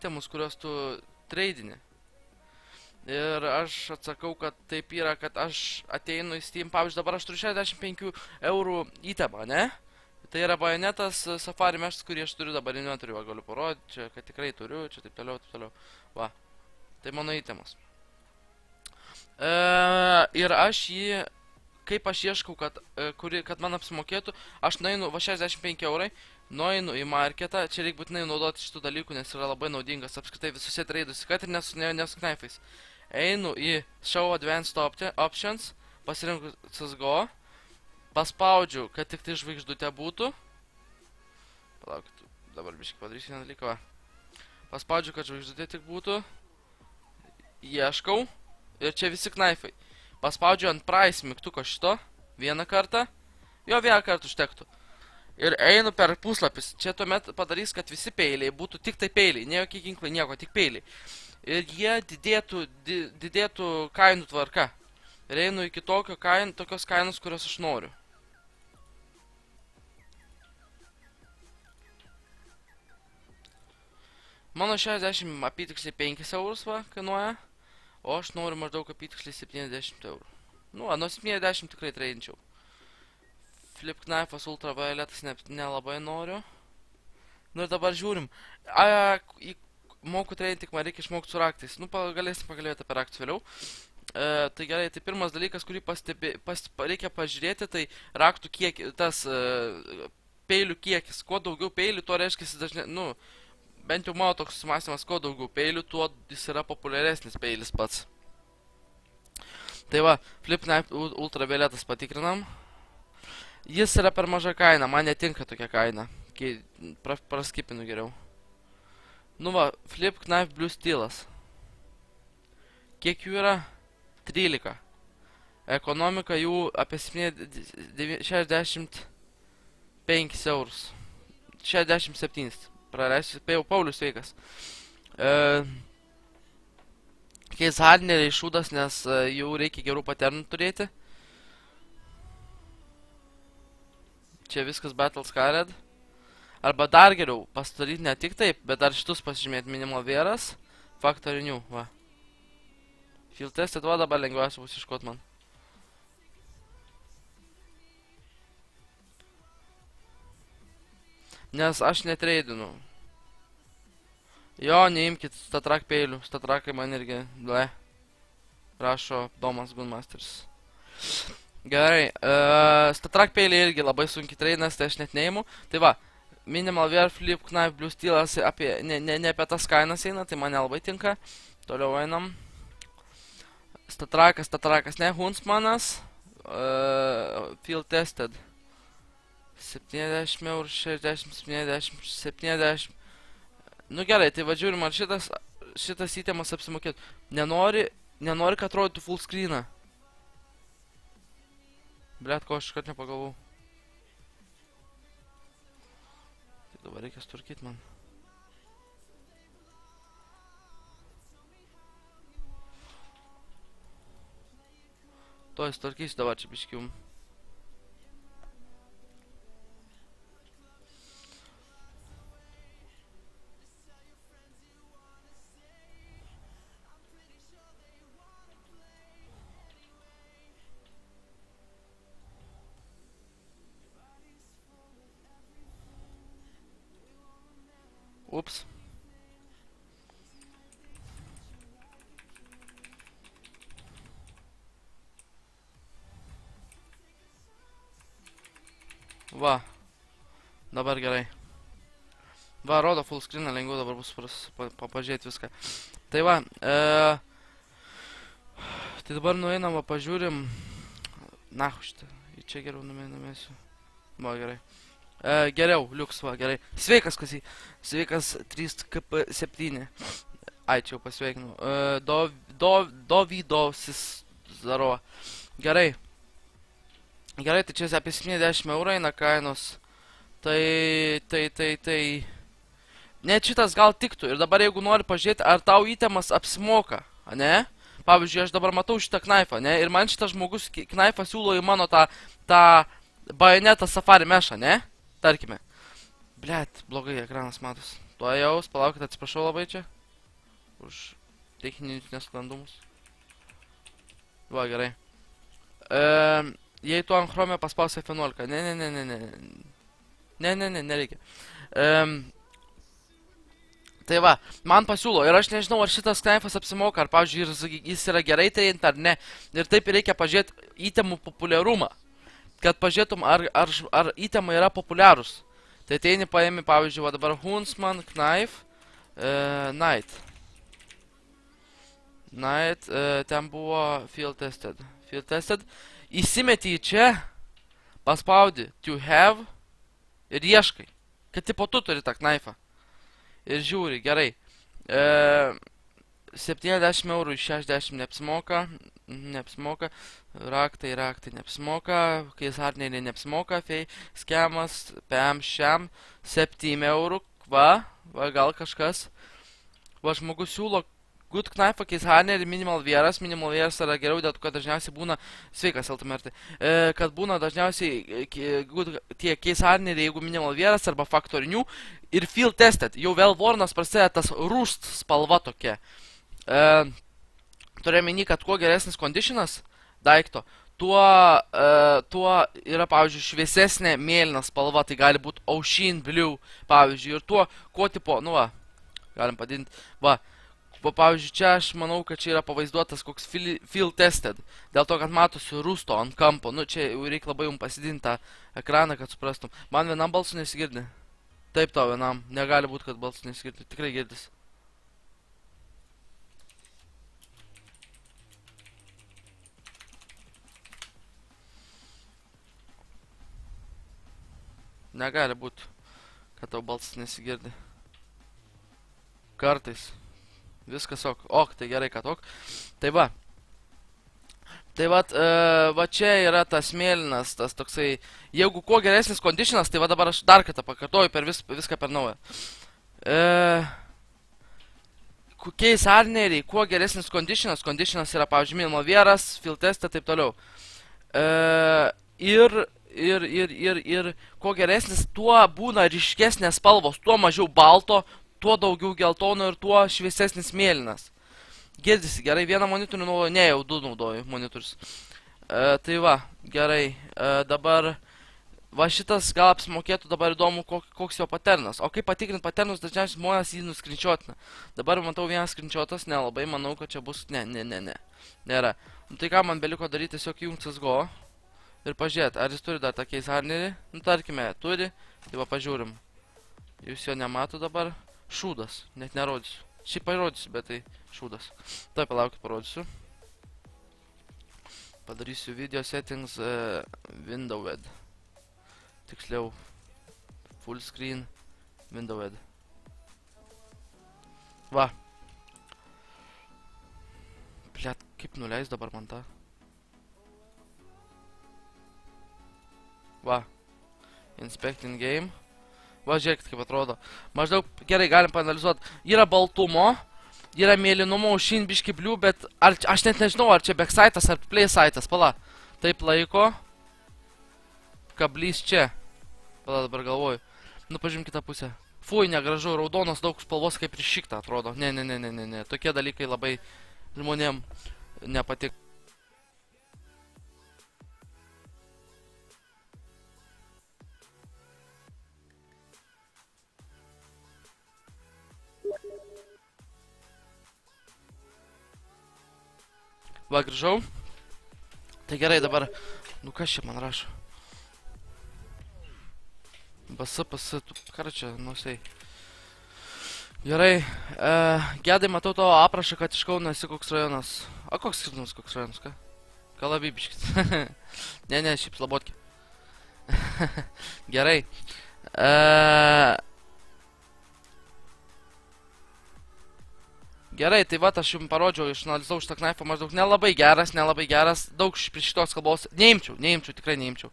itemus, kuriuos tu treidini. Ir aš atsakau, kad taip yra, kad aš ateinu į Steam, pavyzdžiui, dabar aš turiu 65 eurų įtemą, ne? Tai yra bajonetas Safari mešas, kurį aš turiu dabar inventorių, va, galiu parodyti, čia, kad tikrai turiu, čia taip toliau, va. Tai mano įtemas. Ir aš jį, kaip aš ieškau, kad man apsimokėtų, aš nueinu, va 65 eurai, nueinu į marketą, čia reikia būtinai naudoti šitų dalykų, nes yra labai naudingas apskritai visuose treiduose, kad ir nesu knaifais. Einu į Show Advanced Options, pasirinku CSGO, paspaudžiu, kad tik tai žvaigždutė būtų. Palaukit, dabar biškai padarysiu vieną dalyką, va. Paspaudžiu, kad žvaigždutė tik būtų. Ieškau. Ir čia visi knaifai. Paspaudžiu ant price mygtuko šito. Vieną kartą. Jo, vieną kartą užtektų. Ir einu per puslapis. Čia tuomet padarys, kad visi peiliai būtų tik tai peiliai. Ne jokie ginklai, nieko, tik peiliai. Ir jie didėtų kainų tvarka. Ir einu iki tokios kainos, kurios aš noriu. Mano 60 apytiksliai 5 eurus va, kainuoja. O aš noriu maždaug apytiksliai 70 eurų. Nu, nuo 70 tikrai treidinčiau. Flip Knife'as ultravioletas nelabai noriu. Nu ir dabar žiūrim. Moku treidinti, tik man reikia išmokti su raktais. Nu, galėsim pakalbėti apie raktus vėliau. Tai gerai, tai pirmas dalykas, kurį reikia pažiūrėti, tai raktų kiekis, tas peilių kiekis. Kuo daugiau peilių, tuo reiškia dažnai, nu, bent jau mano toks susimąstymas, kuo daugiau peilių, tuo jis yra populiaresnis peilis pats. Tai va, Flip Knife ultravioletas patikrinam. Jis yra per maža kaina, man netinka tokia kaina. Praskipinu geriau. Nu va, Flip Knife Blue Steelas. Kiek jų yra? 13. Ekonomika jų apie 65 eurus. 67. Praleisiu, Paulius sveikas. Keis hardneriai šūdas, nes jau reikia gerų paternų turėti. Čia viskas Battle Scarred. Arba dar geriau pasidaryti ne tik taip, bet dar šitus pasižymėti Minimal Vieras, Factory New, va. Field Tested, va, dabar lengviausia bus iškot man. Nes aš netreidinu. Jo, neimkit statrak peilių, statrakai man irgi, ble. Rašo Domas Gunmasters. Gerai, statrak peiliai irgi labai sunkiai treidinas, tai aš net neimu. Tai va, Minimal Wear, Flip Knife, Blue Steelas, ne apie tas kainas eina, tai man nelabai tinka. Toliau einam. Statrakas, ne, Huntsmanas. Field Tested. 70 eurų, 60, 70, 70. Nu gerai, tai va žiūrim, ar šitas įtemas apsimokėtų. Nenori, kad atrodytų full screeną. Blet, ko aš iškart nepagalvau. Tai dabar reikia sturkyti man. To įsturkysiu dabar čia biškium. Ups. Va. Dabar gerai. Va, rodo full screeną, lengviau dabar bus pažiūrėti viską. Tai va. Tai dabar nueinam, va, pažiūrim. Nahu šitą. Į čia geriau numėsiu. Va, gerai. Geriau, liuks, va, gerai. Sveikas, Kasy. Sveikas 3KP7. Ai, čia jau pasveikinu. Dovydosis Zaro. Gerai. Gerai, tai čia apie 70 eurų eina kainos. Tai. Net šitas gal tiktų. Ir dabar jeigu nori pažiūrėti, ar tau įtemas apsimoka, ne? Pavyzdžiui, aš dabar matau šitą knaifą, ne? Ir man šitas žmogus knaifą siūlo į mano tą bajonetą Safari mešą, ne? Tarkime. Blet, blogai ekranas matos. Tuo jaus, palaukit, atsiprašau labai čia. Už techninius nesklandumus. Va, gerai. Jei tu ant Chrome paspausi F11. Ne, nereikia. Tai va, man pasiūlo ir aš nežinau, ar šitas knaifas apsimoka, ar, pavyzdžiui, jis yra gerai treinta ar ne. Ir taip reikia pažiūrėti įtemų populiarumą. Kad pažiūrėtum, ar įtemai yra populiarus. Tai ateini paėmi, pavyzdžiui, va dabar Huntsman, Knife, Night. Night, ten buvo Field Tested. Įsimeti į čia, paspaudi to have ir ieškai. Kad tipo tu turi tą knifą. Ir žiūri, gerai. 70 eurų iš 60 neapsimoka. Raktai neapsimoka. Keisarneriai neapsimoka. Fei, skemas, PM, šiam. 7 eurų. Va, gal kažkas. Va, žmogus siūlo good knife, keisarnerį, minimal vieras. Minimal vieras yra geriau, dėl to, kad dažniausiai būna, sveikas, Eltamertai, kad būna dažniausiai tie keisarneriai, jeigu minimal vieras arba faktorinių, ir field tested. Jau vėl Warnas prasideda tas rust spalva tokia. Turėjau meni, kad kuo geresnis conditionas daikto, tuo yra, pavyzdžiui, šviesesnė mėlyna spalva, tai gali būti ocean blue, pavyzdžiui, ir tuo, kuo tipo, nu va, galim padidinti, va, pavyzdžiui, čia aš manau, kad čia yra pavaizduotas koks field tested, dėl to, kad matosi rusto ant kampo, nu čia jau reikia labai jums pasidinti tą ekraną, kad suprastum. Man vienam balsu nesigirdi. Taip tau vienam, negali būti, kad balsu nesigirdi, tikrai girdis. Negali būti, kad tau balsas nesigirdi. Kartais. Viskas ok. Ok, tai gerai, kad ok. Tai va. Tai va čia yra tas mėlynas, tas toksai, jeigu kuo geresnis conditionas, tai va dabar aš dar kartą pakartoju per viską per naują. Kokiais arneriai, kuo geresnis conditionas yra, pavyzdžiui, minimal vieras, field testą, taip toliau. Ir kuo geresnis, tuo būna ryškesnės spalvos, tuo mažiau balto, tuo daugiau geltono ir tuo šviesesnis mėlynas. Girdisi, gerai, vieną monitorių naudoju, ne, jau 2 naudoju monitorius. Tai va, gerai, dabar, va šitas gal apsimokėtų, dabar įdomu, koks jo paternas. O kaip patikrinti paternus, dažniausiai žmonės jį nuskrinčiotina. Dabar matau vienas skrinčiotas, nelabai, manau, kad čia bus, ne, nėra. Nu tai ką man beliko daryti, tiesiog įjungti CSGO ir pažiūrėti, ar jis turi dar tą keisarnerį. Nu tarkime, turi, tai va pažiūrim. Jūs jo nemato dabar. Šūdas, net nerodysiu. Šiaip parodysiu, bet tai šūdas. Tai palaukit, parodysiu. Padarysiu video settings windowed. Tiksliau, full screen windowed. Va. Blet, kaip nuleis dabar man tą? Va. Inspecting game. Va, žiūrėkit, kaip atrodo. Maždaug, gerai, galim paanalizuoti. Yra baltumo, yra mėlynumo, ocean biški blue, bet aš net nežinau, ar čia backside'as ar playsite'as. Pala, taip laiko. Kablys čia. Pala, dabar galvoju. Nu, pažiūrėm kitą pusę. Fui, negražu, raudonos daug spalvos kaip ir šikta atrodo. Ne. Tokie dalykai labai žmonėm nepatik. Va, grįžau. Tai gerai dabar. Nu, kas čia man rašo? Basi, ką čia, nusiai. Gerai. Gedai, matau tavo aprašą, kad iš Kauno esi koks rajonas. A, koks skirtumas, koks rajonas, ką? Kalabibiškis. Ne, šiaip Slabodkė. Gerai. Gerai, tai va, aš jums parodžiau, išanalizau šitą knaifą maždaug nelabai geras, daug prie šitos kalbos neimčiau, tikrai neimčiau.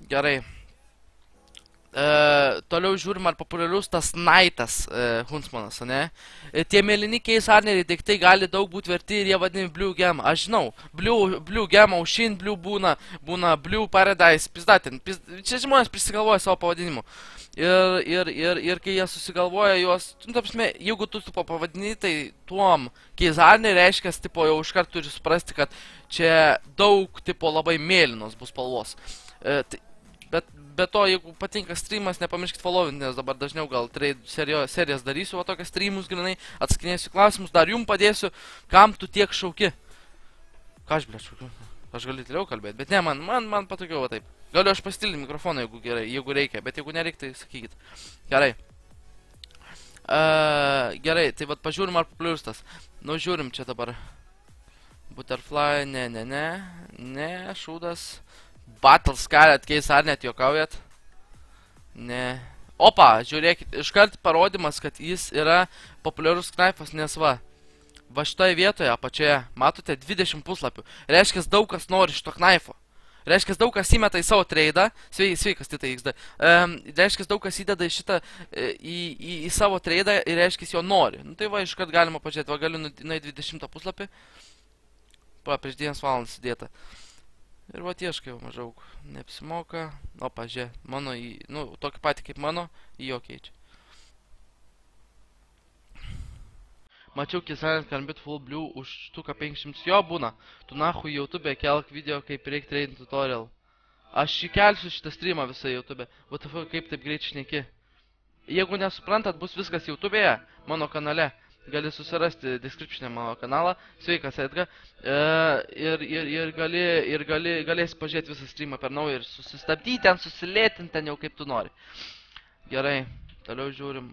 Gerai. Toliau žiūrim, ar populiarus tas Knightas Huntsmanas, ne? Tie mėlyni case harneriai daiktai gali daug būti verti ir jie vadinami Blue Gem. Aš žinau, Blue Gem, Aušin Blue būna Blue Paradise, pizdatin. Čia žmonės prisigalvoja savo pavadinimu. Ir kai jie susigalvoja juos, nu, ta prasme, jeigu tu tipo pavadini, tai tuom case harneriai reiškia, tipo, jau iškart turi suprasti, kad čia daug, tipo, labai mėlynos bus spalvos. Be to, jeigu patinka streamas, nepamirškit followint, nes dabar dažniau gal trade serijas darysiu, o tokias streamus grinai, atsakinėsiu klausimus, dar jum padėsiu, kam tu tiek šauki. Ką aš, blėt, šaukiu? Aš galiu toliau kalbėti, bet ne, man patogiau va taip. Galiu aš pastilti mikrofoną, jeigu reikia, bet jeigu nereikia, tai sakykit. Gerai. Gerai, tai vat pažiūrim, ar populiarus tas. Nu, žiūrim čia dabar. Butterfly, ne, šūdas. Battle Scarlet case, ar net juokaujat? Ne. Opa, žiūrėkit, iškart parodimas, kad jis yra populiarus knaifas, nes va šitoje vietoje apačioje, matote, 20 puslapių. Reiškia, daug kas nori šito knaifo. Reiškia, daug kas įmeta į savo tradą. Sveikas, tai XD. Reiškia, daug kas įdeda į šitą į savo tradą ir reiškia, jo nori. Nu tai va, iškart galima pažiūrėti, va galiu nueiti 20 puslapį. Prieš 9 valandas įdėta. Ir va tieškai jau maždaug neapsimoka. Opa, žiūrė, mano nu, tokį patį kaip mano, į jo keičia. Mačiau Kisanet Karambit Full Blue už štuką 500. Jo, būna. Tu nahui YouTube kelk video, kaip reik trading tutorial. Aš įkelsiu šitą streamą visą YouTube. WTF, kaip taip greit šneki. Jeigu nesuprantat, bus viskas YouTube'e, mano kanale. Gali susirasti description'e mano kanalą. Sveikas, Edgar. Ir galėsi pažiūrėti visą streamą per naują ir susistabdyti ten, susilėtinti ten jau kaip tu nori. Gerai, toliau žiūrim.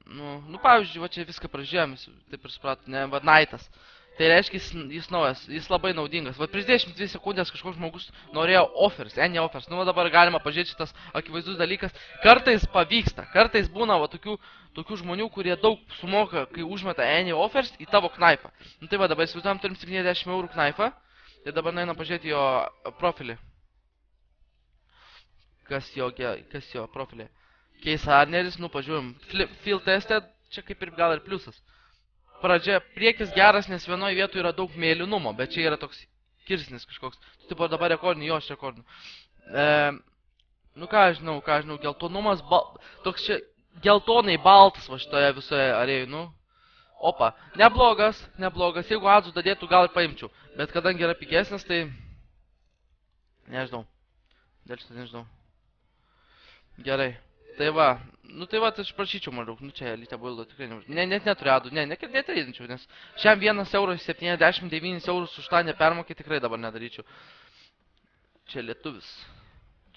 Nu, pavyzdžiui, va čia viską pražiūrėjom, taip ir supratų, ne, va, Knightas. Tai reiškia, jis naujas, jis labai naudingas. Va, prieš 12 sekundės kažkoks žmogus norėjo offers, any offers. Nu, va, dabar galima pažiūrėti šitas akivaizdus dalykas. Kartais pavyksta, kartais būna, va, tokių žmonių, kurie daug sumoka, kai užmeta any offers į tavo knaifą. Nu, tai va, dabar įsivaizduojam, turim 70 eurų knaifą. Ir dabar nueinam pažiūrėti jo profilį. Kas jo profilį? Case harneris, nu pažiūrim, field tested, čia kaip ir gal ir pliusas. Pradžia, priekis geras, nes vienoje vietoje yra daug mėlynumo, bet čia yra toks kirsnis kažkoks. Tipo dabar rekordinu, jo aš rekordinu. Nu ką aš žinau, geltonumas, toks čia geltonai baltas va šitoje visoje arėjų, nu. Opa, neblogas, jeigu adzus dadėtų, gal ir paimčiau. Bet kadangi yra pigesnis, tai... Nežinau. Dėl šitą nežinau. Gerai. Tai va, tai aš prašyčiau maždaug, nu čia elite buildo tikrai nemažai. Net neturiu adų, netradinčiau, nes šiam 1,79 eurus už tą nepermokį tikrai dabar nedaryčiau. Čia lietuvis,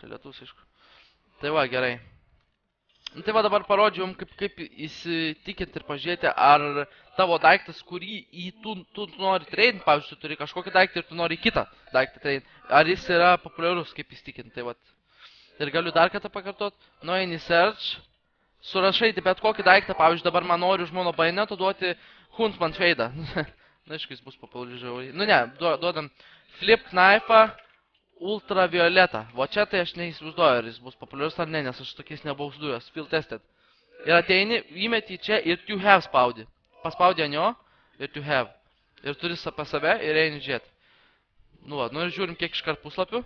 aišku. Tai va, gerai. Nu tai va, dabar parodžiu jums, kaip įsitikinti ir pažiūrėti, ar tavo daiktas, kurį tu nori trading, pavyzdžiui, tu turi kažkokį daiktą ir tu nori kitą daiktą trading, ar jis yra populiarus, kaip įsitikinti, tai va. Ir galiu dar kartą pakartot, nueini search, surašai bet kokį daiktą, pavyzdžiui, dabar man noriu už mano bajoneto duoti Huntsman tradą. Na, aišku, jis bus populiarus žiauriai. Nu ne, duodam flip knife ultravioletą. Va čia tai aš neįsivaizduoju, ar jis bus populiarus ar ne, nes aš tokiais nebuvau sudujęs. Field tested. Ir ateini, įmeti čia ir to have spaudi. Paspaudi ant jo ir to have. Ir turi pas save ir eini žiūrėti. Nu va, nu ir žiūrim kiek iškart puslapių.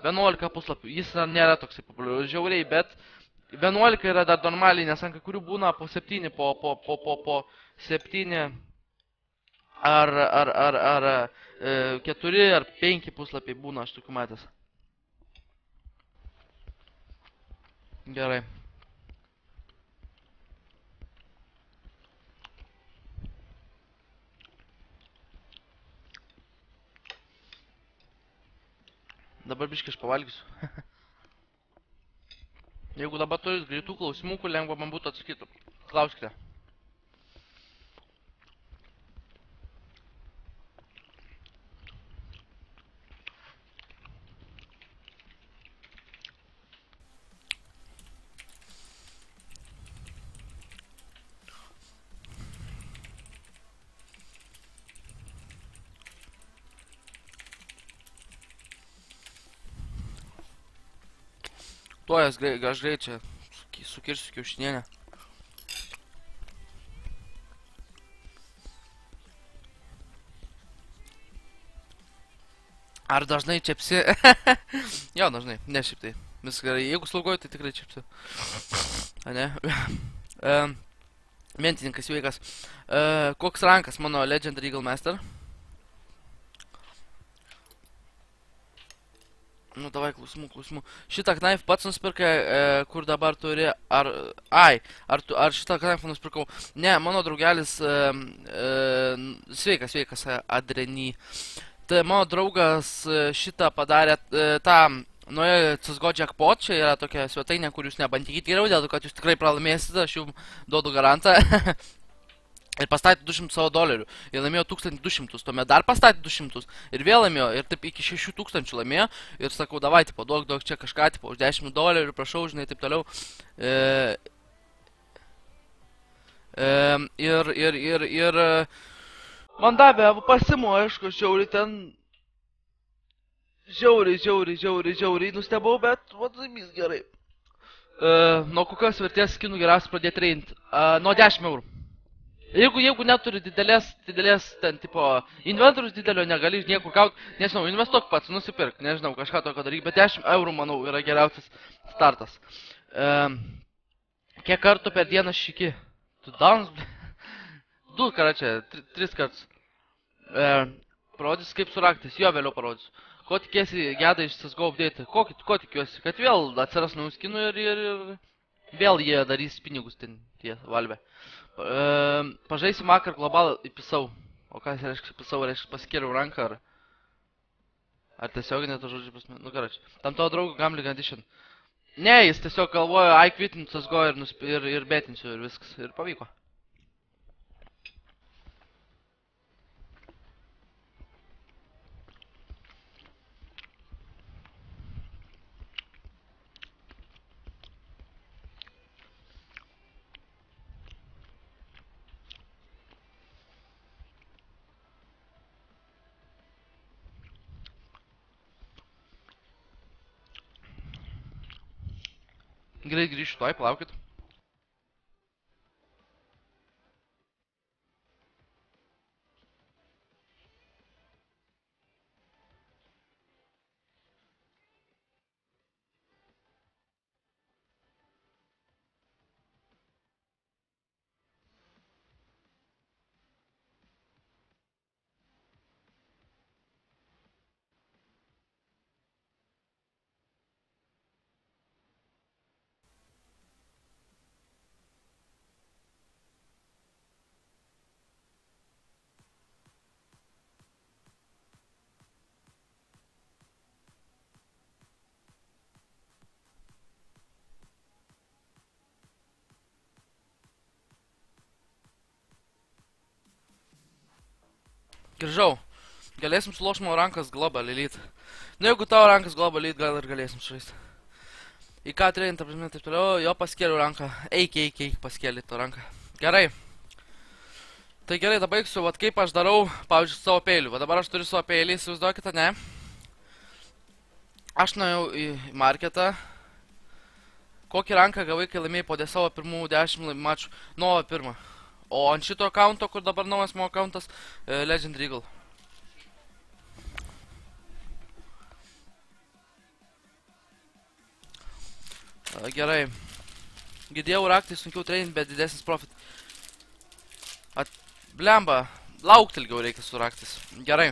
11 puslapių. Jis nėra toksai populiarus žiauriai, bet 11 yra dar normaliai, nes ant kai kurių būna po 7, po 7 ar 4 ar 5 puslapiai būna, aš tokių matęs. Gerai. Dabar biškai aš pavalgysiu. Jeigu dabar turit greitų klausimų, kur lengva man būtų atsakyti, klauskite. Tuoj aš greit čia sukirsiu kiaušinienę. Ar dažnai čepsi? Jo, dažnai, ne šiaip tai. Viskas gerai, jeigu slaugoju, tai tikrai čepsi. Ane? Mentininkas sveikas. Koks rankas mano Legendary Eagle Master? Nu, davai, klausimų. Šitą knaif pats nusipirkai, kur dabar turi, ar šitą knaifą nusipirkau? Ne, mano draugelis, sveikas, Adreny. Tai mano draugas šitą padarė, nuėjo CSGO Jackpot, čia yra tokia svetainė, kur jūs nebandykit geriau, dėl to, kad jūs tikrai pralaimėsite, aš jums duodu garantą. Ir pastatė $200 ir laimėjo 1200, tuomet dar pastatė 200 ir vėl laimėjo ir taip iki 6000 laimėjo ir sakau, davai, tipo, duok čia kažką, tipo, už $10 prašau, žinai, taip toliau. Ir man davė pasimu, aišku, žiauriai ten, žiauriai nustebau, bet vadinamys gerai. Nuo kokios vertės skinų geriausia pradėti reinti? Nuo 10 eurų. Jeigu neturi didelės, ten, tipo, inventorius didelio negali niekur gauti, nežinau, investuok pats, nusipirk, nežinau, kažką tokio daryk, bet 10 eurų, manau, yra geriausias startas. Kiek kartų per dieną šiki? Tu downs? 2 karačią, 3 kartus. Parodys kaip su raktais, jo vėliau parodys. Ko tikėsi gedai iš CSGO update? Ko tikiuosi? Kad vėl atsiras naujų skinų ir vėl jie darys pinigus ten, tie valve. Pažaisim vakar global įpisau. O ką reiškia įpisau? Reiškia pasikėliau ranką ar tiesioginė to žodžiu prasme? Nu karoči. Tam tavo draugų Gambling Edition. Ne, jis tiesiog galvojo, quitinu CSGO ir betinsiu ir viskas. Ir pavyko. Greit grįšiu toj, palaukit. Grįžau. Galėsim sulošt mano rankas Global Elite. Nu, jeigu tavo rankas Global Elite, gal ir galėsim žaisti. Į ką trein, ta prasme, taip toliau, jo paskėliu ranką. Eik, paskėli to ranką. Gerai. Tai gerai, dabar baigsiu, vat kaip aš darau, pavyzdžiui, savo peilių. Va dabar aš turiu savo peilį, įsivaizduokite, ne? Aš nuėjau į marketą. Kokį ranką gavai, kai laimėjai po savo pirmų 10 mačų? Nuo pirmą. O ant šito akaunto, kur dabar naujas mano akauntas, Legendary Eagle. Gerai. Gidėjau raktai sunkiau trainint, bet didesnis profit. Blemba, laukti ilgiau reikia su raktais. Gerai.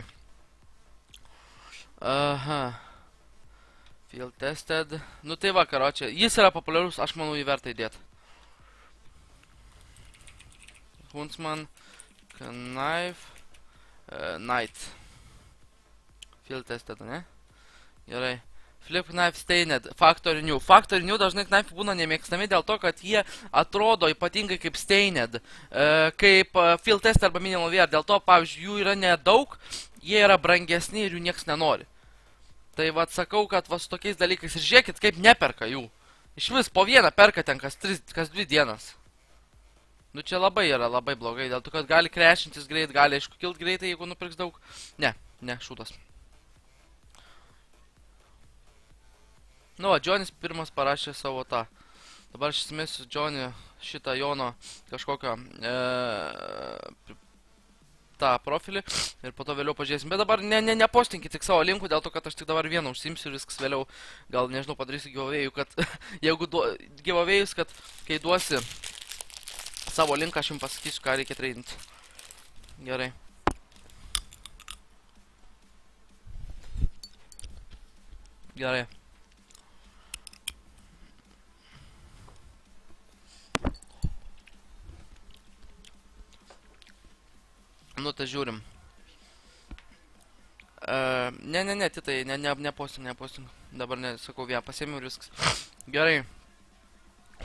Aha. Field tested. Nu tai va, karočią. Jis yra populiarus, aš manau jį verta įdėti. Huntsman, Knife, Knight. Field tested, ne? Gerai. Flip Knife Stained, Factory New. Factory New dažnai knife būna nemėgstami dėl to, kad jie atrodo ypatingai kaip Stained, kaip Field Test arba Minimal Wear. Dėl to, pavyzdžiui, jų yra nedaug, jie yra brangesni ir jų nieks nenori. Tai va sakau, kad va su tokiais dalykais ir žiūrėkit, kaip neperka jų. Iš vis po vieną perka ten kas 2 dienas. Nu čia labai yra labai blogai, dėl to, kad gali crashintis greit, gali aišku kilt greitai, jeigu nupirks daug. Ne, šūtas. Nu va, Johnny's pirmas parašė savo tą Dabar aš įsimėsiu Johnny šitą Jono kažkokio tą profilį ir po to vėliau pažiūrėsim. Bet dabar nepostinkit tik savo linkų, dėl to, kad aš tik dabar vieną užsiimsiu ir viskas vėliau. Gal, nežinau, padarysiu giveaway'ų, kad jeigu giveaway'us, kad kai duosi savo linką, aš jums pasakysiu, ką reikia treidinti. Gerai. Gerai. Nu, tai žiūrim. Ne, titai, neposting. Dabar nesakau, vien pasiėmiau ir viskas. Gerai.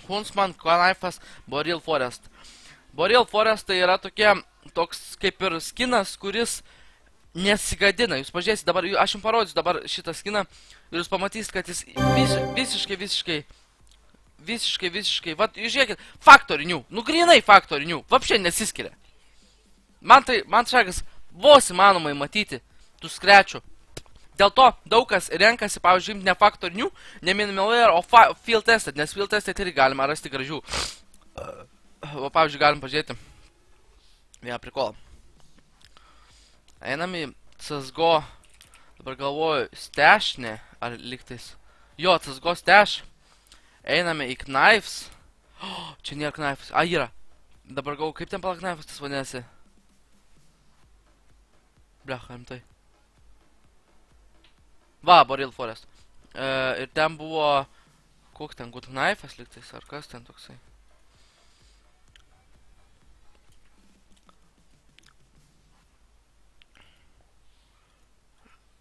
Huntsman, Knives, Boreal Forest. Boreal Forest tai yra toks kaip ir skinas, kuris nesigadina. Jūs pažiūrėsit dabar, aš jums parodysiu dabar šitą skiną ir jūs pamatysit, kad jis visiškai, vat, jūs žiūrėkit, faktorinių, nu grinai faktorinių, vapšė nesiskiria. Man šakas vos įmanomai matyti tų skrečių. Dėl to daug kas renkasi, pavyzdžiui, ne faktorinių, ne minimal layer, o field tested, nes field tested irgi galima rasti gražių. O, pavyzdžiui, galim pažiūrėti. Vieną prikolą. Einam į CSGO, dabar galvoju, stash, ne, ar liktais. Jo, CSGO stash. Einame į Knives. Čia nėra Knives, yra. Dabar galvoju, kaip ten pala Knives tas vadinasi. Blecha, rimtai. Va, Boreal Forest. Ir ten buvo... Koks ten, Good Knives liktais, ar kas ten toksai?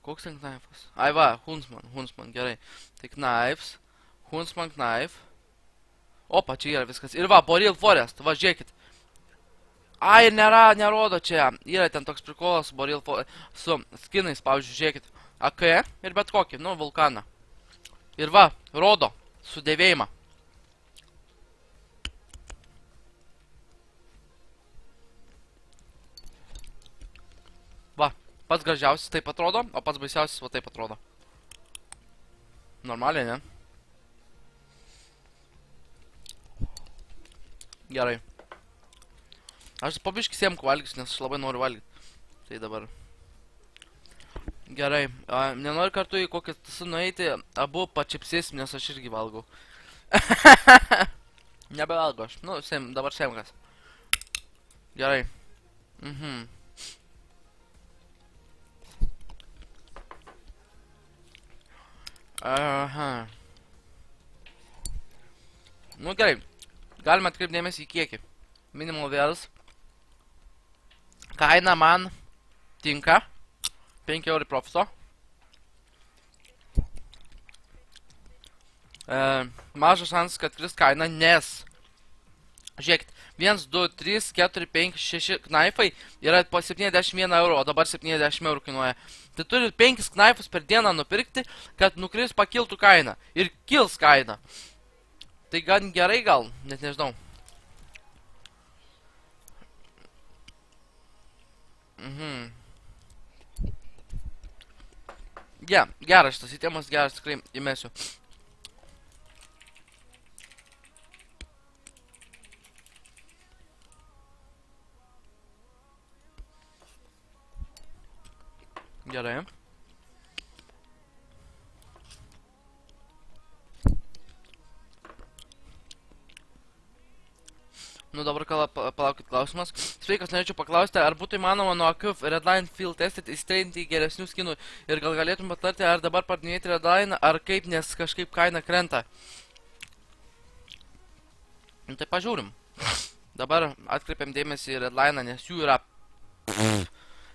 Koks ten Knives? Ai va, Huntsman, gerai. Tai Knives, Huntsman Knife. Opa, čia yra viskas. Ir va, Boreal Forest, va, žiūrėkit. Ai, nerodo čia. Yra ten toks prikolas su skinais, pavyzdžiui, žiūrėkit. AK ir bet kokį, nu, vulkaną. Ir va, rodo sudėvėjimą. Va, pats gražiausias taip atrodo, o pats baisiausias va taip atrodo. Normaliai, ne? Gerai. Aš pabiškį siemku valgysiu, nes aš labai noriu valgyti. Tai dabar. Gerai. Nenoriu kartu į kokią tasą nueiti, abu pačipsėsim, nes aš irgi valgau. Nebevalgo aš. Nu, dabar siemkas. Gerai. Aha. Nu, gerai. Galime atkreipdėmės į kiekį. Minimal vėlas. Kaina man tinka. 5 eurų profito. Mažas šansas, kad kris kaina, nes žiūrėkit, 1, 2, 3, 4, 5, 6 knaifai yra po 71 eurų, o dabar 70 eurų kainuoja. Tai turi 5 knaifus per dieną nupirkti, kad nukris pakiltų kaina. Ir kils kaina. Tai gan gerai gal, net nežinau. Geras šitas įtėmas, geras tikrai įmesiu. Gerai. Nu dabar palaukit klausimas. Sveikas, norėčiau paklausti, ar būtų įmanoma nuo AQF Redline Field Tested įsteiginti geresnių skinų ir gal galėtum patarti, ar dabar pardavinėti Redline, ar kaip, nes kažkaip kaina krenta. Nu tai pažiūrim. Dabar atkreipiam dėmesį į Redline, nes jų yra...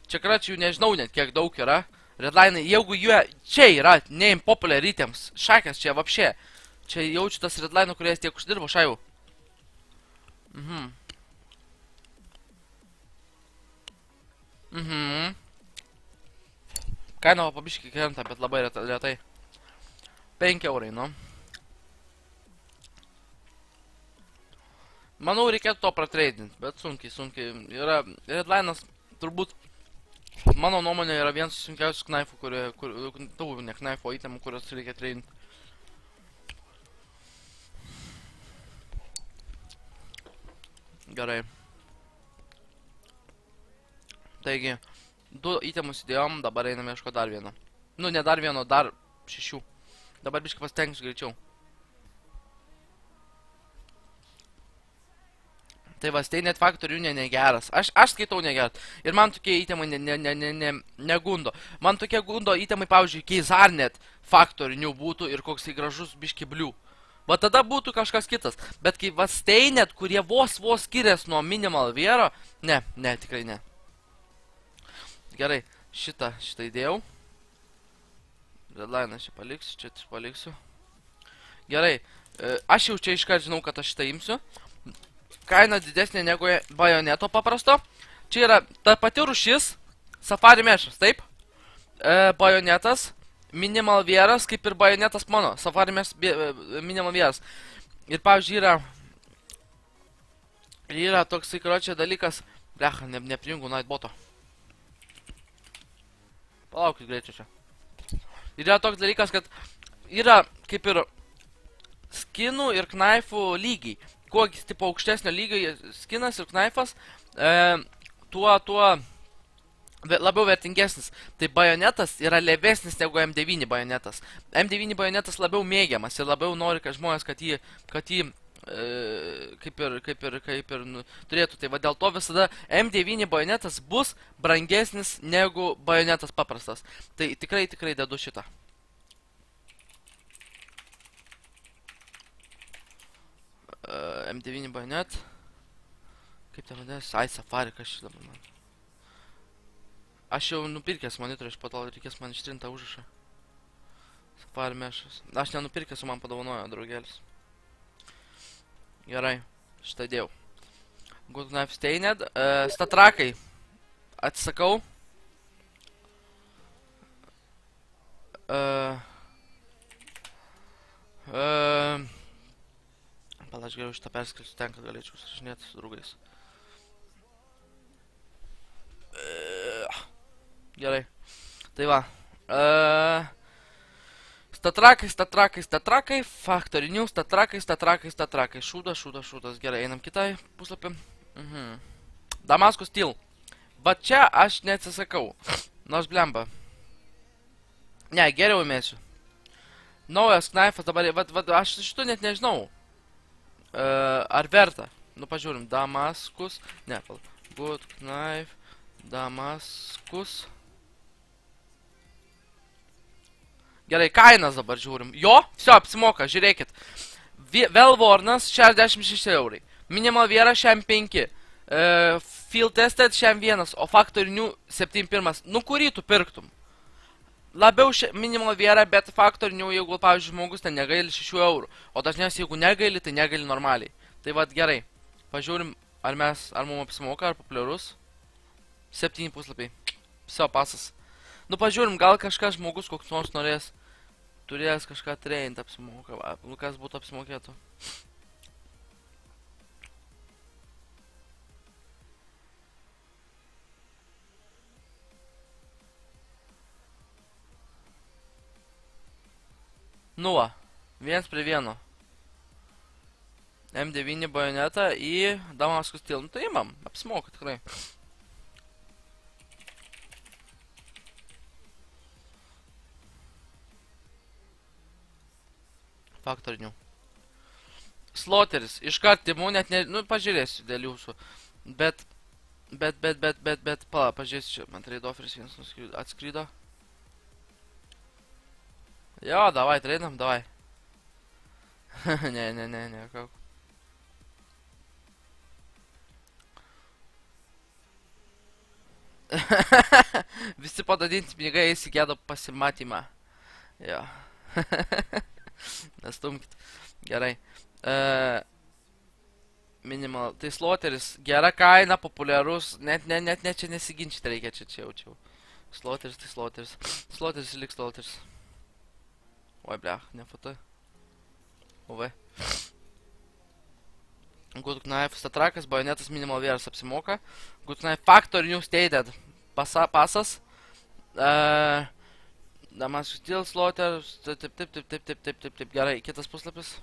Čia kračių nežinau net kiek daug yra. Redline, jeigu jų čia yra neimpopular items, šakės čia vapšė. Čia jaučiu tas Redline, kuriais tiek uždirbo šaivų. Kaina va pabiškai krenta, bet labai retai. 5 eurai, nu. Manau, reikėtų to pratreidinti, bet sunkiai. Yra Redline'as, turbūt, mano nuomonė, yra vienas sunkiausių knaifų, ne knaifų, o itemų, kurios reikia treidinti. Gerai. Taigi, 2 įtemus įdėjom, dabar einame ieško dar vieno. Nu, ne dar vieno, dar 6. Dabar biškai pasitengsiu greičiau. Tai va, stay net factor union negeras. Aš skaitau negeras. Ir man tokie įtemai negundo. Man tokie gundo įtemai, pavyzdžiui, keizarnet factor union būtų ir koks tai gražus biški blių. Va tada būtų kažkas kitas. Bet kai va stay net, kurie vos skiriasi nuo minimal viero, ne, tikrai ne. Gerai, šitą įdėjau. Redline aš čia paliksiu, čia paliksiu. Gerai, aš jau čia iškart žinau, kad aš šitą imsiu. Kaina didesnė negu bajoneto paprasto. Čia yra ta pati rūšis, Safari mešas, taip? Bajonetas, minimal vieras, kaip ir bajonetas mano. Safari mešas, minimal vieras. Ir pavyzdžiui yra toksai, karočią dalykas. Blecha, neprijungu Nightboto. Palaukit greičiau čia. Yra toks dalykas, kad yra kaip ir skinų ir knaifų lygiai. Kuo tipo aukštesnio lygio skinas ir knaifas, tuo labiau vertingesnis. Tai bajonetas yra lėvesnis negu M9 bajonetas. M9 bajonetas labiau mėgiamas ir labiau nori, kad žmonės, kad jį kaip ir turėtų. Tai va dėl to visada M9 bajonetas bus brangesnis negu bajonetas paprastas. Tai tikrai dedu šitą. M9 bajonet. Kaip tai vadinasi? Ai, Safari, kas šitą dabar man. Aš jau nupirkęs monitorių, aš po to reikės man ištrintą užrašą. Safari mešas. Aš nenupirkęs, man padovanojo draugelis. Gerai, šitą dėjau. Good Knife Stained. Statrakai. Atsisakau. Pala, aš geriau šitą perskirsiu ten, kad galėčiau susirašinėti su draugais. Gerai. Tai va. Statrakai, faktorinių, statrakai. Šūdas. Gerai, einam kitai puslapį. Damasco Steel. Va čia aš neatsisakau. Nors blemba. Ne, geriau įmėsiu. Naujas knaifas dabar, aš šitų net nežinau. Ar verta? Nu, pažiūrim, Damaskus. Ne, Good Knife, Damaskus. Gerai, kainas dabar žiūrim. Jo, viso, apsimoka, žiūrėkit. Velvornas 66 eurai. Minimal viera šiam 5. Field tested šiam 1, o faktorinių 71. Nu, kurį tu pirktum? Labiau minimal viera, bet faktorinių, jeigu, pavyzdžiui, žmogus ten negaili 6 eurų. O dažniausiai, jeigu negaili, tai negaili normaliai. Tai vad, gerai. Pažiūrim, ar mums apsimoka, ar populiarus. 7 puslapiai. Viso, pasas. Nu, pažiūrim, gal kažkas žmogus koks nors turės kažką treint apsimoka. Nu, kas būtų apsimokėtų. Nu va, 1:1. M9 bajonetą į Damasco Steel. Nu, tai imam, apsimoka tikrai. Faktorinių. Sloteris. Iškart imu, net ne... Nu, pažiūrėsiu dėl jūsų. Bet, pala, pažiūrėsiu čia. Man trade offeris vienas atskrydo. Jo, davai, trade'am, davai. Ne, ką. Visi padadinti pinigai įsigėdo pasimatymą. Jo. Nestumkit. Gerai. Minimal. Tai sloteris. Gera kaina, populiarus. Net čia nesiginčyti reikia, čia jaučiau. Sloteris, tai sloteris. Sloteris liks sloteris. Oi, blech, ne foto. UV. Good Knife, statrakas, bajonetas, minimal vieras apsimoka. Good Knife, Factor New Stated. Pasas. Damasco Steel, Slaughter. Taip. Gerai, kitas puslapis.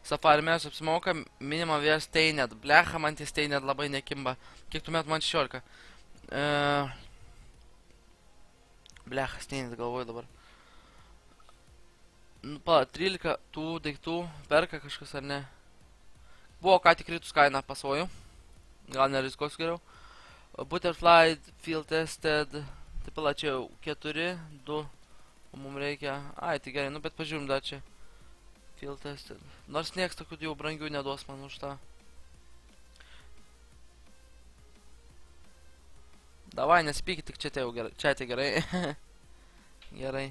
Safari mes apsimoka, minimum vėl steinet. Blecha, man tie steinet labai nekimba. Kiek tu metų man 16? Blecha, steinet galvoju dabar. Nu, pala, 13 tų daiktų perka kažkas ar ne? Buvo ką tik rytus kainą pasvoju. Gal nerizkos geriau. Butterfly, field tested. Tai pala, čia jau 4, 2. O mums reikia... Ai, tai gerai, nu bet pažiūrim dar čia. Field tested. Nors nieks tokių jau brangių neduos man už tą. Davai, nespykit, tik čia tai jau gerai. Čia tai gerai. Gerai.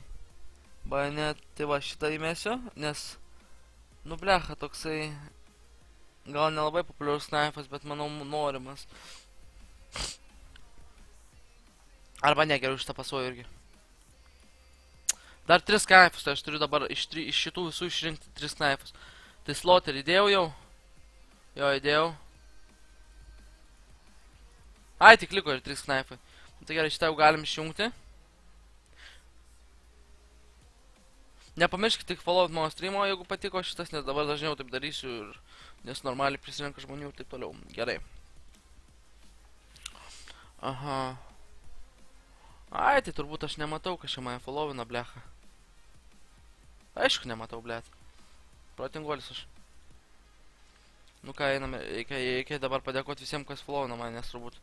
Bajonet, tai va šitą įmesiu, nes... Nu blecha, toksai... Gal nelabai populiarus snaifas, bet manau norimas. Arba ne, geriau šitą pasuoju irgi. Dar 3 knaifus, tai aš turiu dabar iš šitų visų išrinkti 3 knaifus. Tai slaughter įdėjau jau. Jo, įdėjau. Ai, tik liko ir 3 knaifai. Tai gerai, šitą jau galim išjungti. Nepamirškit tik followt mano streamo, jeigu patiko šitas, nes dabar dažniau taip darysiu ir... Nes normaliai prisirenka žmonių ir taip toliau. Gerai. Aha. Ai, tai turbūt aš nematau, kad čia mane followina, blecha. Aišku, nematau, blėt. Protingolis aš. Nu ką, einame, reikia dabar padėkoti visiems, kas followina mane, nes turbūt...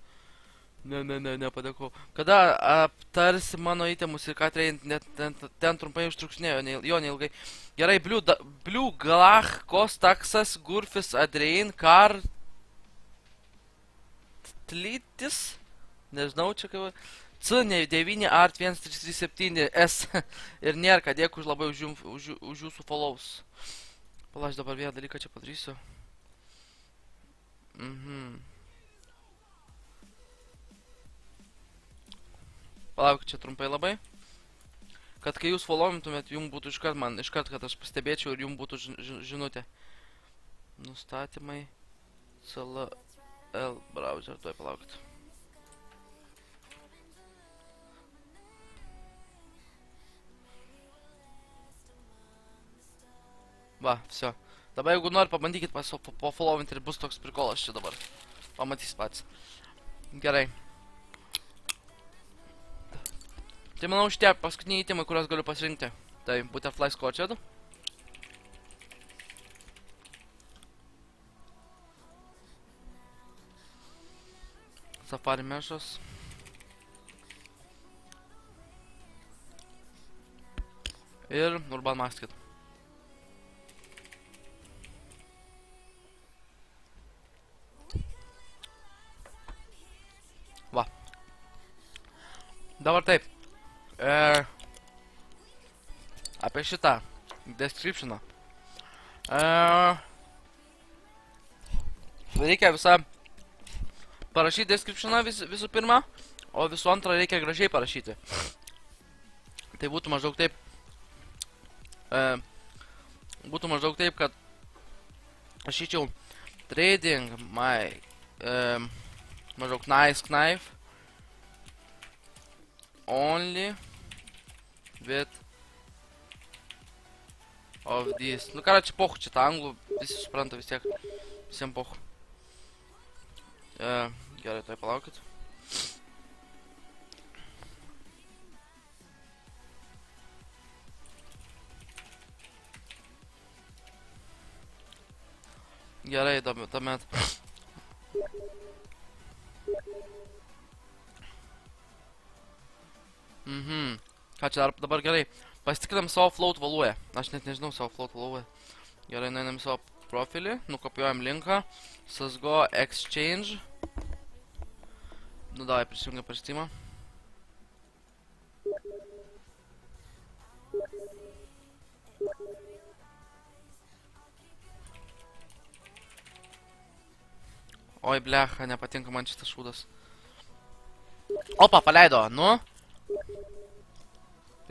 Nepadėkau. Kada aptarsi mano įtemus ir ką ten trumpai užtruksnėjo, jo neilgai. Gerai, Blue, Glach, Kostaksas, Gurfis, Adrein, Kar... Tlytis? Nežinau, čia kaip... C9, Art 1337, S. Ir Nierka, dėkui labai už jūsų follows. Pala, aš dabar vieną dalyką čia padarysiu. Palauk, čia trumpai labai. Kad kai jūs followintumėt, jums būtų iškart, kad aš pastebėčiau ir jums būtų žinutė. Nustatymai. CLL browser, tuoj palaukit. Va, viso. Dabar jeigu nori, pabandykit pofollowinti ir bus toks prikolas čia dabar. Pamatysit pats. Gerai. Tai manau šitie paskutiniai įtimai, kuriuos galiu pasirinkti. Tai Butterfly Scotched. Safari Meshas. Ir Urban Mask Kit. Va. Dabar taip. Apie šitą descriptioną. Reikia visą parašyti descriptioną visų pirma, o visų antrą reikia gražiai parašyti. Tai būtų maždaug taip. Kad rašyčiau trading my maždaug nice knife only with of this. Nu, karači, pohu čia tą anglų, visi supranta vis tiek. Visiem pohu. Gerai, tai palaukit. Gerai, tuomet. Ką čia dabar gerai. Pasitikrinam savo float valuoja. Aš net nežinau savo float valuoja. Gerai, nueinam savo profilį. Nukopijuojam linką. CSGO Exchange. Nu, davai, prisijungiam per Steamą. Oi, blecha, nepatinka man šitas šūdas. Opa, paleido, nu.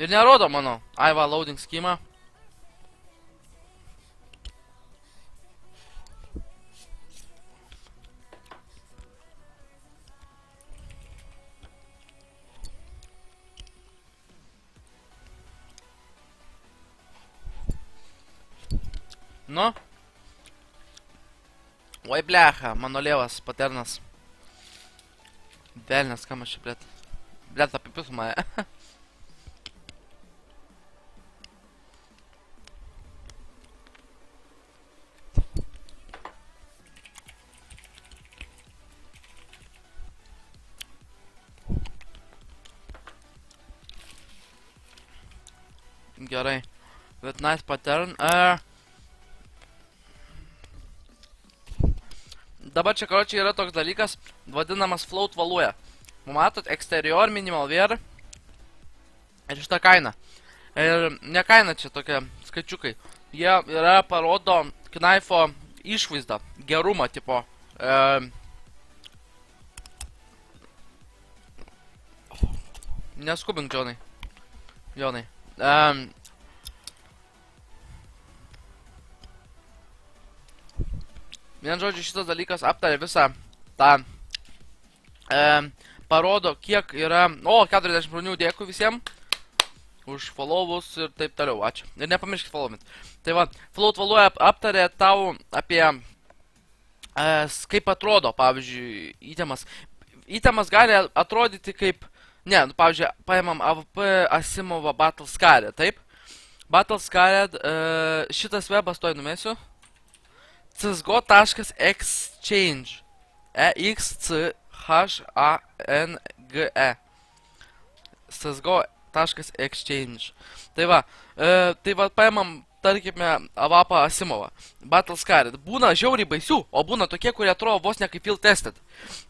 Ir nerodo mano. Ai, va, loading schema. Nu. Oi, blecha, mano lievas, paternas. Velnes, kam aš čia, blėt. Blėt, apipis mane. Gerai. With nice pattern. Dabar čia, karočiai, yra toks dalykas, vadinamas float valuoja. Matot, exterior, minimal wear. Ir šitą kainą. Ir ne kaina čia tokia skaičiukai. Jie yra parodo knaifo išvaizdą, gerumą, tipo. Neskubink, Jonai. Jonai. Vien žodžiu, šitas dalykas aptarė visą tą, parodo, kiek yra, 40 žmonių, dėkui visiems už followus ir taip toliau, ačiū. Ir nepamirškit followint. Tai va, float valuoja aptarė tau apie, kaip atrodo, pavyzdžiui, itemas. Itemas gali atrodyti kaip, pavyzdžiui, paimam AVP Asimova Battle Scarred, taip? Battle Scarred, šitas webas toj numesiu. CSGO.exchange E-X-C-H-A-N-G-E CSGO.exchange Tai va, paimam, tarkime, AVP Asimovą Battle Scarred. Būna žiauriai baisių, o būna tokie, kurie atrodo vos ne kaip field tested.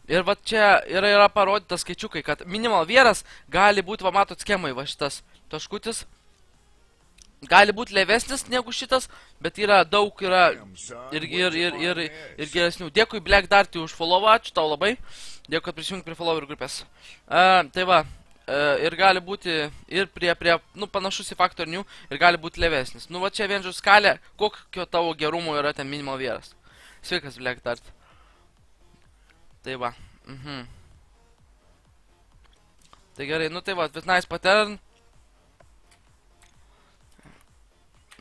Ir va čia yra parodytas skaičiukai, kad minimal wearas gali būti, va matot schemai, va šitas taškutis. Gali būti levesnis negu šitas, bet yra daug, yra ir geresnių. Dėkui Black Darty už follow, ačiū tau labai. Dėkui, kad prisijungi prie follower grupės. Tai va, ir gali būti ir prie panašus į faktorinių, ir gali būti levesnis. Nu va čia vienžių skalė, kokio tavo gerumo yra ten minimal wearas. Sveikas Black Darty. Tai va. Tai gerai, nu tai va, with nice pattern.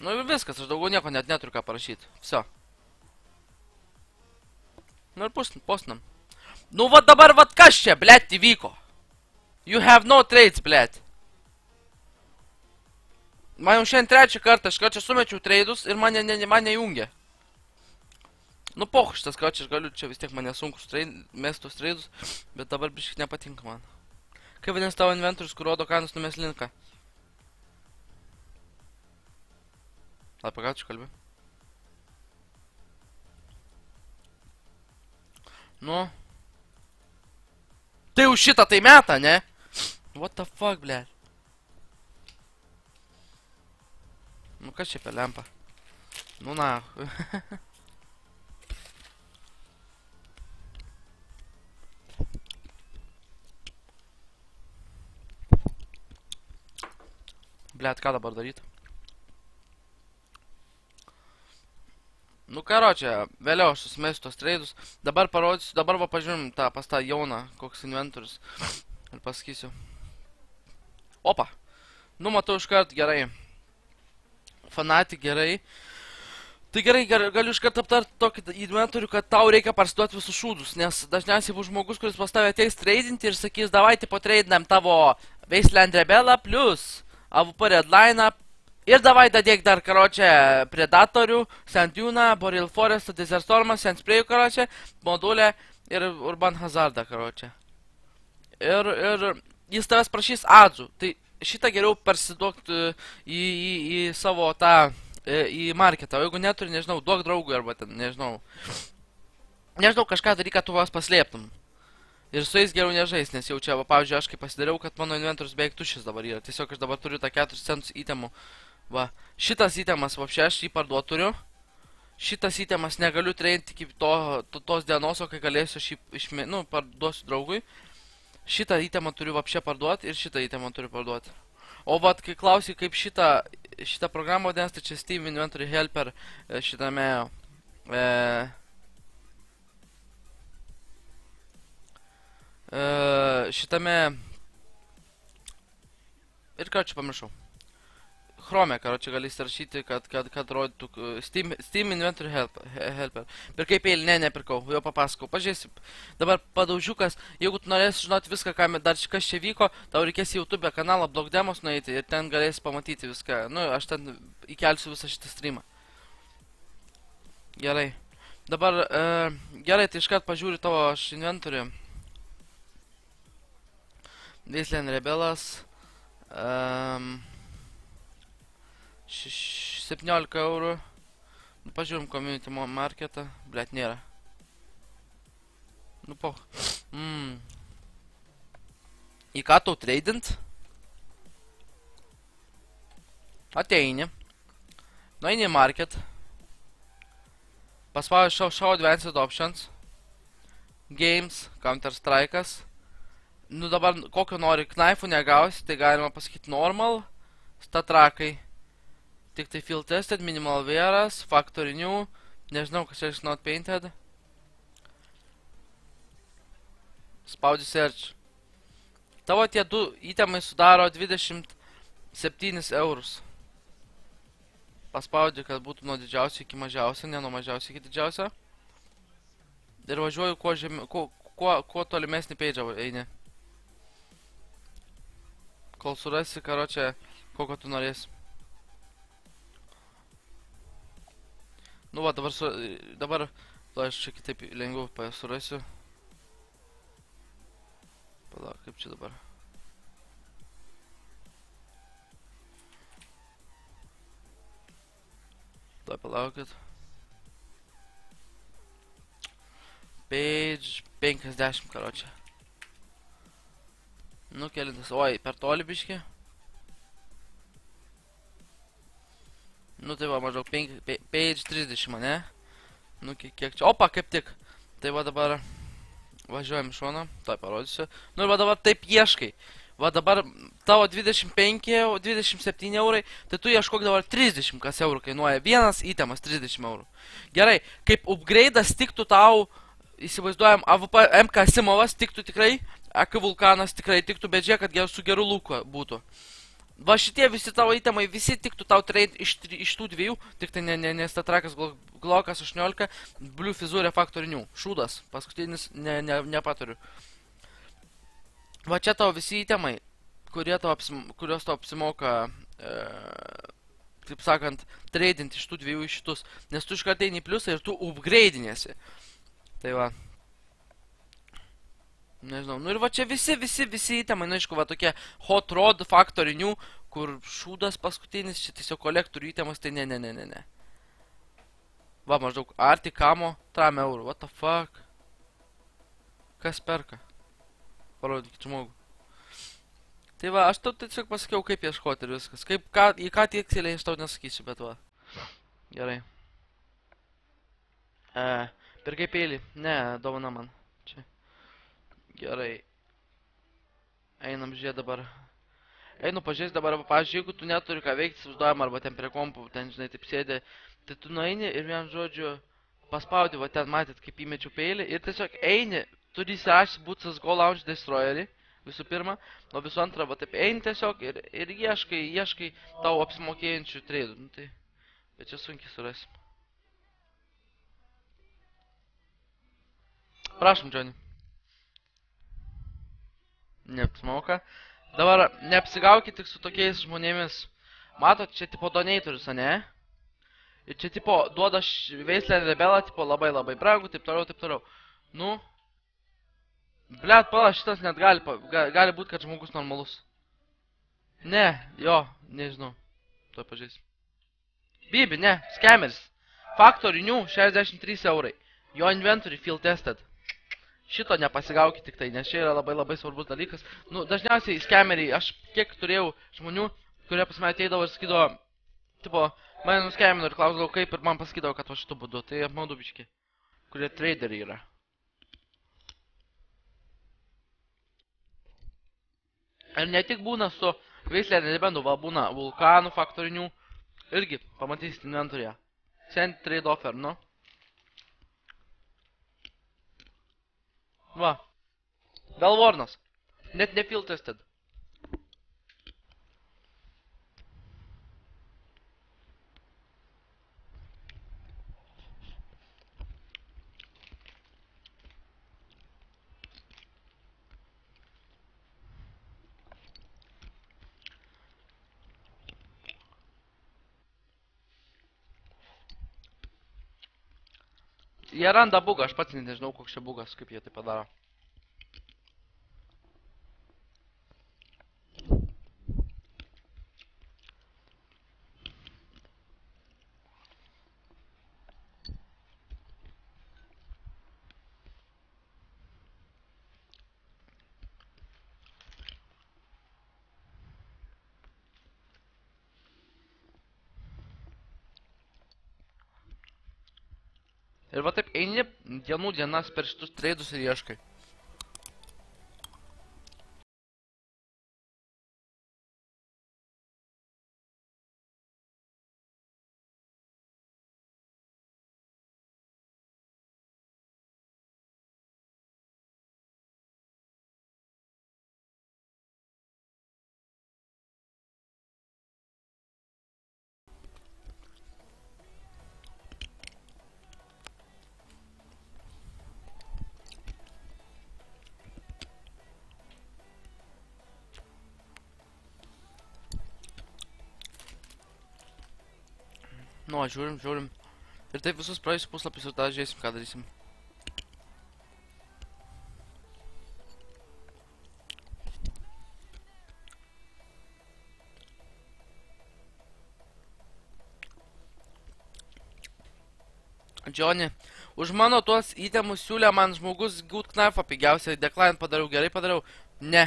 Nu ir viskas, aš daugiau nieko net neturiu ką parašyti. Vsio. Nu ir postinam. Nu va dabar, va kas čia, blėt, įvyko? You have no trades, blėt. Man jau šiandien trečią kartą, aš čia sumečiau traidus ir mane jungia. Nu poch šitas, aš galiu, čia vis tiek mane sunkus mest tos traidus, bet dabar biškit nepatinka man. Kaip vadinasi tavo inventorius, kur rodo kainos numes linką? Apie ką tu kalbi? Nu. Tai jau šitą tai meta, ne? What the fuck, blėt? Nu kas čia per lempą? Nu na. Blėt, ką dabar daryti? Nu karočią, vėliau aš susimesiu tos traidus. Dabar parodysiu, dabar va pažiūrim pas tą jauną, koks inventorius. Ir pasakysiu. Opa. Nu matau iškart gerai. Fanatic gerai. Tai gerai, galiu iškart aptarti tokį inventorių, kad tau reikia parsiduoti visus šūdus. Nes dažniausiai bus žmogus, kuris pas tave ateis treidinti ir sakys, davai tipo treidinam tavo Wasteland Rebella plus AVP Redline. Ir davai dadėk dar, karočią, Predatorių, Sandjūną, Boreal Forestą, Desert Stormą, Sandsprayų, karočią, Modulę ir Urban Hazardą, karočią. Ir jis tavęs prašys adzų. Tai šitą geriau parsiduok į savo tą, į marketą. O jeigu neturi, nežinau, duok draugui arba ten, nežinau. Nežinau, kažką daryk, kad tu vas paslėptum. Ir su jais geriau nežais, nes jau čia, va, pavyzdžiui, aš kaip pasidariau, kad mano inventorius beveik tuščias dabar yra. Tiesiog aš dabar turiu tą 4 centus įtemų. Va, šitas įtemas, vapšė, aš jį parduot turiu. Šitas įtemas negaliu treidinti iki tos dienos, o kai galėsiu aš jį, parduosiu draugui. Šitą įtemą turiu vapšė parduoti ir šitą įtemą turiu parduoti. O vat, kai klausai, kaip šitą programą vadinasi, tai čia Steam Inventory Helper šitame... šitame... Ir ką čia pamiršau? Chrome, karočią gali įsirašyti, kad rodytų Steam Inventory Helper. Pirkai peilį, nepirkau, jo papasakau. Pažiūrėsim. Dabar padaužiukas, jeigu tu norėsi žinoti viską, kas čia vyko, tau reikės į YouTube kanalą Blog Demos nueiti ir ten galėsi pamatyti viską. Nu, aš ten įkelsiu visą šitą streamą. Gerai. Dabar, gerai, tai iškart pažiūriu tavo inventorių. Wasteland Rebelas. 17 eurų. Nu, pažiūrim community marketą. Blet, nėra. Nu, po. Į ką tau tradint? Ateini. Nueini į market. Paspaudži show advanced options. Games, Counter Strike'as. Nu dabar kokio nori knaifų negausi, tai galima pasakyti normal, statrakai, tik tai field tested, minimal veras, factory new, nežinau, kas čia not painted. Spaudi search. Tavo tie du itemai sudaro 27 eurus. Paspaudi, kad būtų nuo didžiausio iki mažiausio, ne nuo mažiausio iki didžiausio. Ir važiuoju kuo tolimesnį page'ą eini. Kol surasi, karočią, kokio tu norėsi. Nu va, dabar, to aš čia kitaip lengviau surasiu. Palauk, kaip čia dabar. Tuoj palaukit. Page 50, karočią. Nu, kelintas, oi, per toli biški. Nu, tai va, maždaug page 30, ne? Nu, kiek čia, opa, kaip tik. Tai va dabar važiuojam iš šono, tai parodysiu. Nu, ir va dabar taip ieškai. Va dabar tavo 27 eurai, tai tu ieškok dabar 30 kas eurų kainuoja. Vienas itemas 30 eurų. Gerai, kaip upgrade'as tiktų tau, įsivaizduojam, AVP MK Simovas tiktų tikrai, AK Vulkanas tikrai tiktų, bet žiūrėk, kad su geru lūku būtų. Va šitie visi tavo itemai, visi tiktų tau trade iš tų dviejų, tik tai ne Statrakas Glockas 18, Blue Fizurė faktorinių, šūdas, paskutinis nepaturiu. Va čia tavo visi itemai, kurios tau apsimoka, taip sakant, tradint iš tų dviejų iš šitus, nes tu iškart eini į pliusą ir tu upgrade'inėsi. Tai va. Nežinau, nu ir va čia visi itemai, nu aišku, va tokie hot rod faktorinių, kur šūdas paskutinis, čia tiesiog kolektorių itemas, tai ne. Va, maždaug arti kamo 3 eurų, what the fuck. Kas perka? Parodykit žmogų. Tai va, aš tau tiesiog pasakiau, kaip ieškoti ir viskas. Į ką tiksliai aš tau nesakysiu, bet va. Gerai. Pirkai peilį? Ne, dovana man. Čia. Gerai. Einam žiūrėti dabar. Einu pažiūrėti dabar, pavyzdžiui, jeigu tu neturi ką veikti, įsivaizduojam, arba ten prie kompų, ten, žinai, taip sėdė, tai tu nueini ir vien žodžiu paspaudi, va ten matėt, kaip įmečiau peilį, ir tiesiog eini, turi įsirašyti būt CSGO Launch Destroyerį, visų pirma, o visų antra, va taip eini tiesiog ir ieškai tau apsimokėjančių trade'ų, nu tai, bet čia sunkiai surasim. Prašom, Johnny. Neapsimoka. Dabar neapsigaukit tik su tokiais žmonėmis. Matot, čia tipo donatorius, ne? Ir čia tipo duoda Wasteland Rebelą, tipo labai brangų, taip toliau. Nu. Blet, pala, šitas net gali būti, kad žmogus normalus. Ne, jo, nežinau. Tuoj pažiūrėsim. Bibi, ne, scammers. Factory new 63 eurai. Jo inventory field tested. Šito nepasigaukit tik tai, nes čia yra labai svarbus dalykas. Nu, dažniausiai scammeriai, aš kiek turėjau žmonių, kurie pas mane ateidavo ir sakydavo, tipo, mane nuskemino ir klausdavo kaip ir man pasakydavo, kad va šitų būdu. Tai apmaudu biški, kurie traderiai yra. Ir ne tik būna su Wasteland Rebelų, va būna vulkanų faktorinių, irgi pamatysit inventoriją. Send trade offer, nu. Va. Velvornas. Net ne field tested. Jie randa bugą, aš pats nežinau, koks čia bugas, kaip jie tai padaro. Ir va taip eini dienų dienas per šitus treidus ir ieškai. Nu, žiūrim. Ir taip visus praėjusius puslapius ir tada žiūrėsim, ką darysim. Johnny, už mano tuos įtemus siūlė man žmogus Good Knife pigiausiai, decline padariau, gerai padariau. Ne.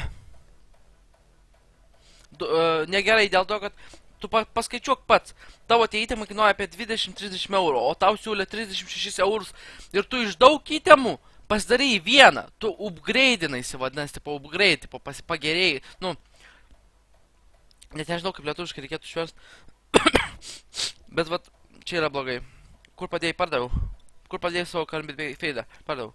Negerai dėl to, kad tu paskaičiuok pats. Tavo tie įtemai kainuoja apie 20-30 eurų, o tau siūlė 36 eurus. Ir tu iš daug įtemų pasidarai į vieną. Tu upgradeinaisi, vadinasi, tipo upgrade, tipo pagerėjai. Nu, net nežinau, kaip lietuviškai reikėtų išverst. Bet vat, čia yra blogai. Kur padėjai, pardaviau. Kur padėjai savo Karambit Feidą, pardaviau.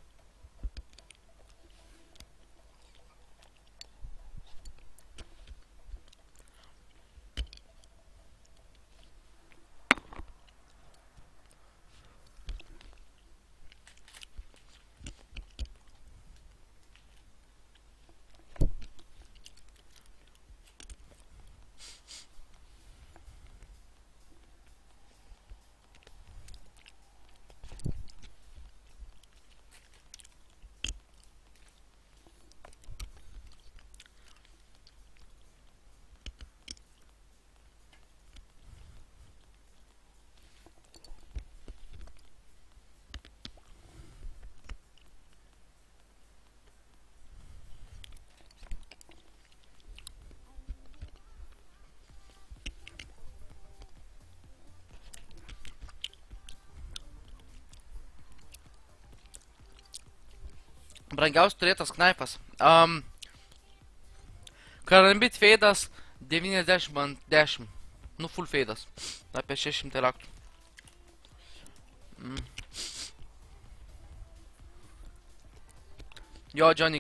Brangiausiai turėtas knaifas. Karambit Feidas 90 ant 10. Nu, full Feidas. Apie 600 raktų. Jo, Johnny.